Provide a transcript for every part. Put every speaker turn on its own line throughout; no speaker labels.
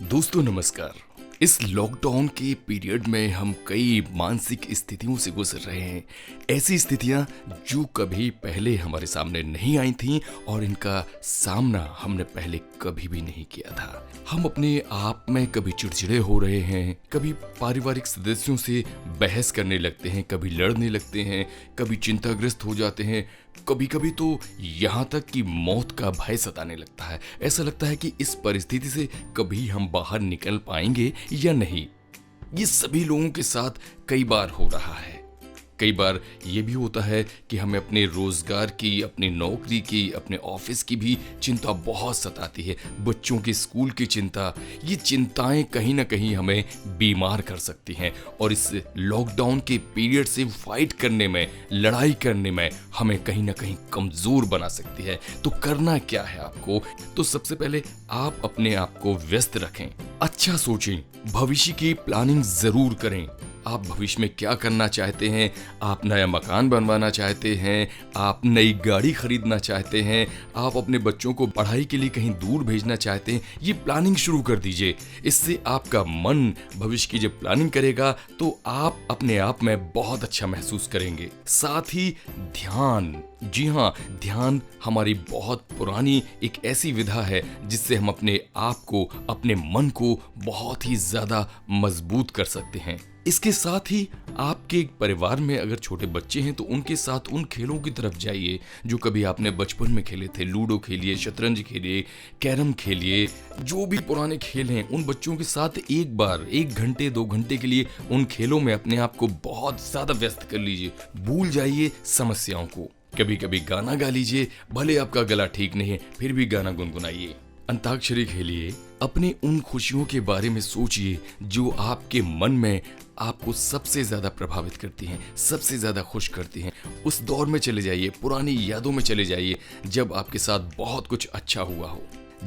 दोस्तों नमस्कार। इस लॉकडाउन के पीरियड में हम कई मानसिक स्थितियों से गुजर रहे हैं। ऐसी स्थितियां जो कभी पहले हमारे सामने नहीं आई थीं और इनका सामना हमने पहले कभी भी नहीं किया था। हम अपने आप में कभी चिड़चिड़े हो रहे हैं, कभी पारिवारिक सदस्यों से बहस करने लगते हैं, कभी लड़ने लगते हैं, कभी चिंताग्रस्त हो जाते हैं, कभी कभी तो यहाँ तक कि मौत का भय सताने लगता है। ऐसा लगता है कि इस परिस्थिति से कभी हम बाहर निकल पाएंगे या नहीं। ये सभी लोगों के साथ कई बार हो रहा है। कई बार ये भी होता है कि हमें अपने रोजगार की, अपनी नौकरी की, अपने ऑफिस की भी चिंता बहुत सताती है। बच्चों के स्कूल की चिंता, ये चिंताएं कहीं ना कहीं हमें बीमार कर सकती हैं और इस लॉकडाउन के पीरियड से फाइट करने में, लड़ाई करने में हमें कहीं ना कहीं कमजोर बना सकती है। तो करना क्या है आपको? तो सबसे पहले आप अपने आप को व्यस्त रखें, अच्छा सोचें, भविष्य की प्लानिंग जरूर करें। आप भविष्य में क्या करना चाहते हैं? आप नया मकान बनवाना चाहते हैं, आप नई गाड़ी खरीदना चाहते हैं, आप अपने बच्चों को पढ़ाई के लिए कहीं दूर भेजना चाहते हैं, ये प्लानिंग शुरू कर दीजिए। इससे आपका मन भविष्य की जब प्लानिंग करेगा तो आप अपने आप में बहुत अच्छा महसूस करेंगे। साथ ही ध्यान, जी हाँ, ध्यान हमारी बहुत पुरानी एक ऐसी विधा है जिससे हम अपने आप को, अपने मन को बहुत ही ज्यादा मजबूत कर सकते हैं। इसके साथ ही आपके परिवार में अगर छोटे बच्चे हैं तो उनके साथ उन खेलों की तरफ जाइए जो कभी आपने बचपन में खेले थे। लूडो खेलिए, शतरंज खेलिए, कैरम खेलिए, जो भी पुराने खेल हैं उन बच्चों के साथ एक बार 1 घंटे 2 घंटे के लिए उन खेलों में अपने आप को बहुत ज्यादा व्यस्त कर लीजिए। भूल जाइए समस्याओं को। कभी कभी गाना गा लीजिए, भले आपका गला ठीक नहीं है फिर भी गाना गुनगुनाइए। अंताक्षरी खेलिए, अपनी उन खुशियों के बारे में सोचिए जो आपके मन में आपको सबसे ज्यादा प्रभावित करती हैं, सबसे ज्यादा खुश करती हैं। उस दौर में चले जाइए, पुरानी यादों में चले जाइए जब आपके साथ बहुत कुछ अच्छा हुआ हो।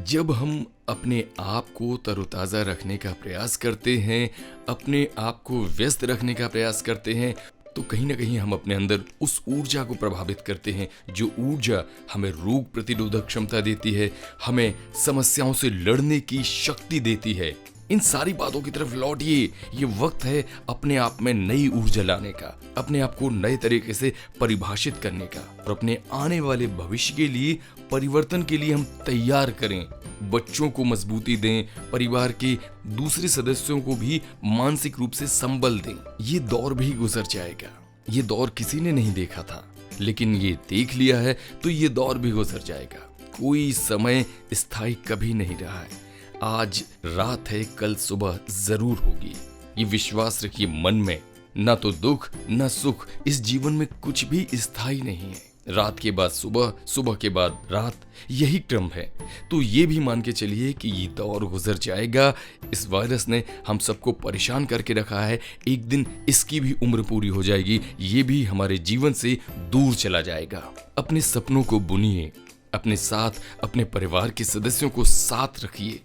जब हम अपने आप को तरोताजा रखने का प्रयास करते हैं, अपने आप को व्यस्त रखने का प्रयास करते हैं, तो कहीं ना कहीं हम अपने अंदर उस ऊर्जा को प्रभावित करते हैं जो ऊर्जा हमें रोग प्रतिरोधक क्षमता देती है, हमें समस्याओं से लड़ने की शक्ति देती है। इन सारी बातों की तरफ लौटिए। ये वक्त है अपने आप में नई ऊर्जा लाने का, अपने आप को नए तरीके से परिभाषित करने का और अपने आने वाले भविष्य के लिए, परिवर्तन के लिए हम तैयार करें। बच्चों को मजबूती दें, परिवार के दूसरे सदस्यों को भी मानसिक रूप से संबल दें। ये दौर भी गुजर जाएगा। ये दौर किसी ने नहीं देखा था, लेकिन ये देख लिया है तो ये दौर भी गुजर जाएगा। कोई समय स्थायी कभी नहीं रहा है। आज रात है, कल सुबह जरूर होगी। ये विश्वास रखिए मन में। ना तो दुख ना सुख, इस जीवन में कुछ भी स्थायी नहीं है। रात के बाद सुबह, सुबह के बाद रात, यही क्रम है। तो ये भी मान के चलिए कि ये दौर गुजर जाएगा। इस वायरस ने हम सबको परेशान करके रखा है, एक दिन इसकी भी उम्र पूरी हो जाएगी, ये भी हमारे जीवन से दूर चला जाएगा। अपने सपनों को बुनिए, अपने साथ अपने परिवार के सदस्यों को साथ रखिए,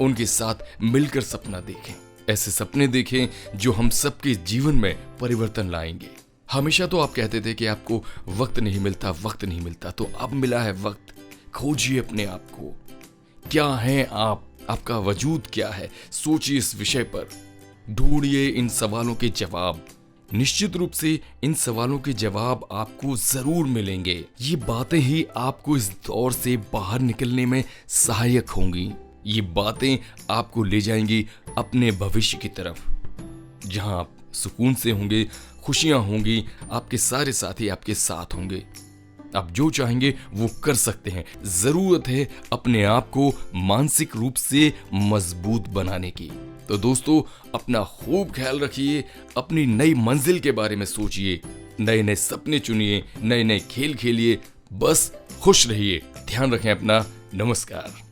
उनके साथ मिलकर सपना देखें। ऐसे सपने देखें जो हम सबके जीवन में परिवर्तन लाएंगे। हमेशा तो आप कहते थे कि आपको वक्त नहीं मिलता, वक्त नहीं मिलता, तो अब मिला है वक्त। खोजिए अपने आप को। क्या हैं आप? आपका वजूद क्या है? सोचिए इस विषय पर, ढूंढिए इन सवालों के जवाब। निश्चित रूप से इन सवालों के जवाब आपको जरूर मिलेंगे। ये बातें ही आपको इस दौर से बाहर निकलने में सहायक होंगी। ये बातें आपको ले जाएंगी अपने भविष्य की तरफ, जहां आप सुकून से होंगे, खुशियां होंगी, आपके सारे साथी आपके साथ होंगे। आप जो चाहेंगे वो कर सकते हैं। जरूरत है अपने आप को मानसिक रूप से मजबूत बनाने की। तो दोस्तों, अपना खूब ख्याल रखिए, अपनी नई मंजिल के बारे में सोचिए, नए नए सपने चुनिए, नए नए खेल खेलिए, बस खुश रहिए। ध्यान रखें अपना। नमस्कार।